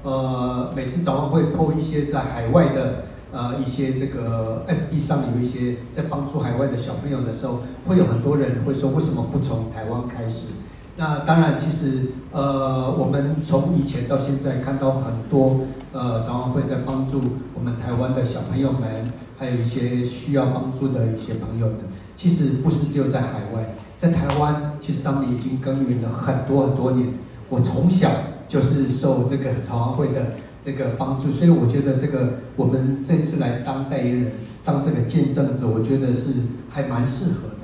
说每次早晚会 po 一些在海外的一些这个 FB 上有一些在帮助海外的小朋友的时候，会有很多人会说为什么不从台湾开始？那当然，其实我们从以前到现在看到很多早晚会在帮助我们台湾的小朋友们，还有一些需要帮助的一些朋友们。其实不是只有在海外，在台湾，其实他们已经耕耘了很多很多年。我从小就是受这个早晚会的这个帮助，所以我觉得这个我们这次来当代言人，当这个见证者，我觉得是还蛮适合的。